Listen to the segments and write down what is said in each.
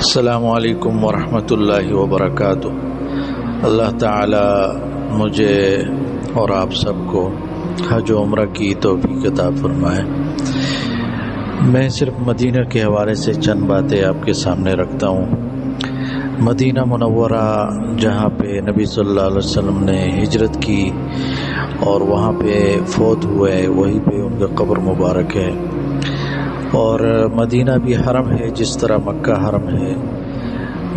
السلام علیکم ورحمۃ اللہ وبرکاتہ۔ اللہ تعالی مجھے اور آپ سب کو حج و عمرہ کی توفیق عطا فرمائے۔ میں صرف مدینہ کے حوالے سے چند باتیں آپ کے سامنے رکھتا ہوں۔ مدینہ منورہ جہاں پہ نبی صلی اللہ علیہ وسلم نے ہجرت کی اور وہاں پہ فوت ہوئے، وہیں پہ ان کا قبر مبارک ہے۔ اور مدینہ بھی حرم ہے جس طرح مکہ حرم ہے۔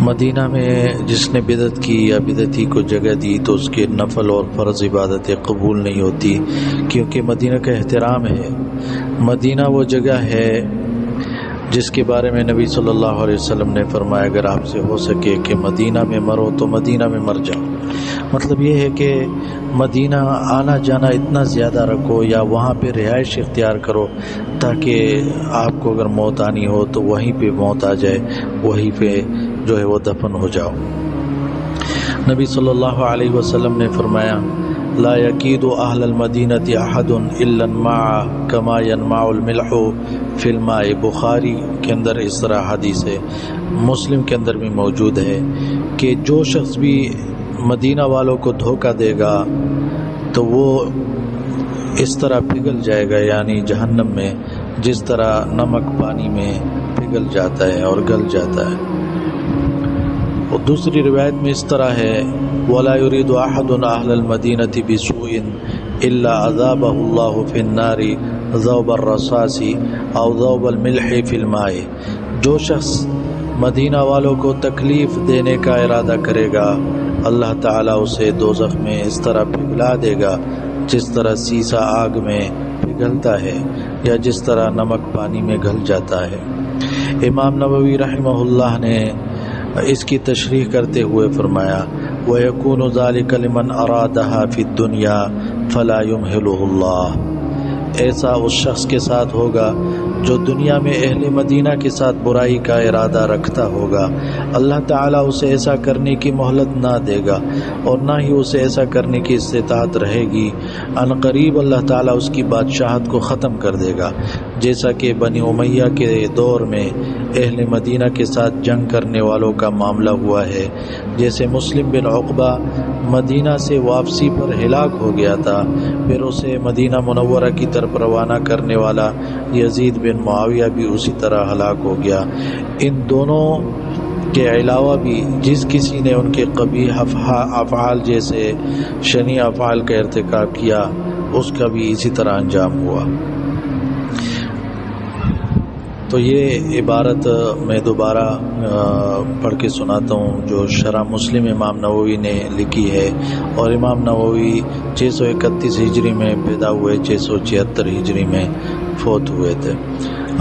مدینہ میں جس نے بدعت کی یا بدعتی کو جگہ دی تو اس کے نفل اور فرض عبادتیں قبول نہیں ہوتی، کیونکہ مدینہ کا احترام ہے۔ مدینہ وہ جگہ ہے جس کے بارے میں نبی صلی اللہ علیہ وسلم نے فرمایا اگر آپ سے ہو سکے کہ مدینہ میں مرو تو مدینہ میں مر جاؤ۔ مطلب یہ ہے کہ مدینہ آنا جانا اتنا زیادہ رکھو یا وہاں پہ رہائش اختیار کرو تاکہ آپ کو اگر موت آنی ہو تو وہیں پہ موت آ جائے، وہیں پہ جو ہے وہ دفن ہو جاؤ۔ نبی صلی اللہ علیہ وسلم نے فرمایا لا یکید اہل المدینۃ احد الا انمع کما ینمع الملح فی الماء۔ بخاری کے اندر اس طرح حدیث ہے، مسلم کے اندر بھی موجود ہے کہ جو شخص بھی مدینہ والوں کو دھوکہ دے گا تو وہ اس طرح پگھل جائے گا، یعنی جہنم میں جس طرح نمک پانی میں پگھل جاتا ہے اور گل جاتا ہے۔ اور دوسری روایت میں اس طرح ہے وَلَا يُرِيدُ أَحَدٌ أَهْلَ الْمَدِينَةِ بِسُوءٍ إِلَّا عَذَابَهُ اللَّهُ فِي النَّارِ ذَوْبَ الرَّصَاصِ أَوْ ذَوْبَ الْمِلْحِ فِي الْمَاءِ۔ جو شخص مدینہ والوں کو تکلیف دینے کا ارادہ کرے گا اللہ تعالیٰ اسے دوزخ میں اس طرح پگھلا دے گا جس طرح سیسا آگ میں پگھلتا ہے یا جس طرح نمک پانی میں گھل جاتا ہے۔ امام نووی رحمہ اللہ نے اس کی تشریح کرتے ہوئے فرمایا وَيَكُونُ ذَلِكَ لِمَنْ أَرَادَهَا فِي الدُّنْيَا فَلَا يُمْهِلُهُ اللَّهُ۔ ایسا اس شخص کے ساتھ ہوگا جو دنیا میں اہل مدینہ کے ساتھ برائی کا ارادہ رکھتا ہوگا، اللہ تعالیٰ اسے ایسا کرنے کی مہلت نہ دے گا اور نہ ہی اسے ایسا کرنے کی استطاعت رہے گی۔ ان قریب اللہ تعالیٰ اس کی بادشاہت کو ختم کر دے گا، جیسا کہ بنی امیہ کے دور میں اہل مدینہ کے ساتھ جنگ کرنے والوں کا معاملہ ہوا ہے۔ جیسے مسلم بن عقبہ مدینہ سے واپسی پر ہلاک ہو گیا تھا، پھر اسے مدینہ منورہ کی طرف روانہ کرنے والا یزید بن معاویہ بھی اسی طرح ہلاک ہو گیا۔ ان دونوں کے علاوہ بھی جس کسی نے ان کے قبیح افعال جیسے شنیع افعال کا ارتکاب کیا اس کا بھی اسی طرح انجام ہوا۔ تو یہ عبارت میں دوبارہ پڑھ کے سناتا ہوں جو شرح مسلم امام نووی نے لکھی ہے، اور امام نووی 631 ہجری میں پیدا ہوئے، 676 ہجری میں فوت ہوئے تھے۔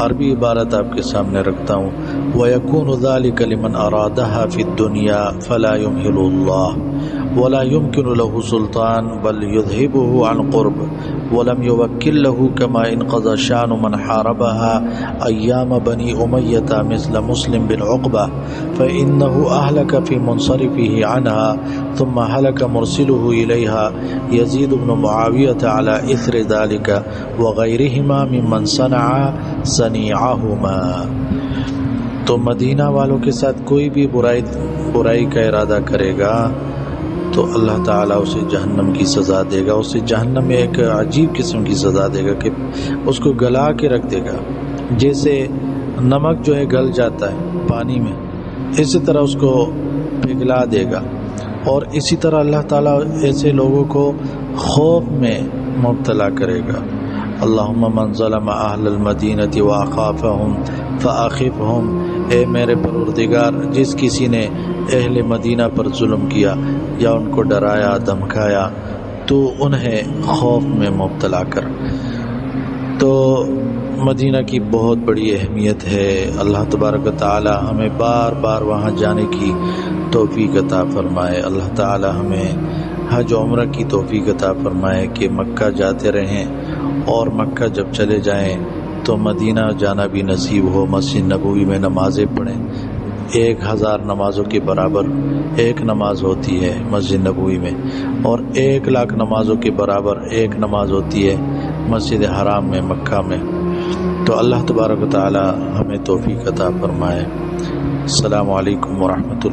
عربی عبارت آپ کے سامنے رکھتا ہوں وَيَكُونُ ذَلِكَ لِمَنْ أَرَادَهَا فِي الدُّنْيَا فَلَا يُمْهِلُ اللَّهُ وَلَا يُمْكِنُ لَهُ سُلْطَانٌ بَلْ يُذْهِبُهُ عَنْ قُرْبٍ وَلَمْ يُوَكِّلْ لَهُ كَمَا انْقَضَى شَأْنُ مَنْ حَارَبَهَا أَيَّامَ بَنِي أُمَيَّةَ مِثْلَ مُسْلِمٍ بِنْ عُقْبَةَ فَإِنَّهُ أَهْلَكَ فِي مُنْصَرِفِهِ عَنْهَا ثُمَّ هَلَكَ مُرْسِلُهُ إِلَيْهَا يَزِيدُ بْنُ مُعَاوِيَةَ عَلَى إِثْرِ ذَلِكَ وَغَيْرِهِمَا مِمَّنْ صَنَعَ صَنِيعَهُمَا۔ تو مدینہ والوں کے ساتھ کوئی بھی برائی کا ارادہ کرے گا تو اللہ تعالیٰ اسے جہنم کی سزا دے گا، اسے جہنم میں ایک عجیب قسم کی سزا دے گا کہ اس کو گلا کے رکھ دے گا، جیسے نمک جو ہے گل جاتا ہے پانی میں، اسی طرح اس کو پگھلا دے گا۔ اور اسی طرح اللہ تعالیٰ ایسے لوگوں کو خوف میں مبتلا کرے گا۔ اللہم من ظلم اہل المدینۃ واخافہم فاخفہم۔ اے میرے پروردگار جس کسی نے اہل مدینہ پر ظلم کیا یا ان کو ڈرایا دھمکایا تو انہیں خوف میں مبتلا کر۔ تو مدینہ کی بہت بڑی اہمیت ہے۔ اللہ تبارک و تعالی ہمیں بار بار وہاں جانے کی توفیق عطا فرمائے۔ اللہ تعالی ہمیں حج و عمرہ کی توفیق عطا فرمائے کہ مکہ جاتے رہیں اور مکہ جب چلے جائیں تو مدینہ جانا بھی نصیب ہو، مسجد نبوی میں نمازیں پڑھیں۔ 1000 نمازوں کے برابر ایک نماز ہوتی ہے مسجد نبوی میں، اور 1,00,000 نمازوں کے برابر ایک نماز ہوتی ہے مسجد حرام میں مکہ میں۔ تو اللہ تبارک و تعالی ہمیں توفیق عطا فرمائے۔ السلام علیکم ورحمۃ اللہ.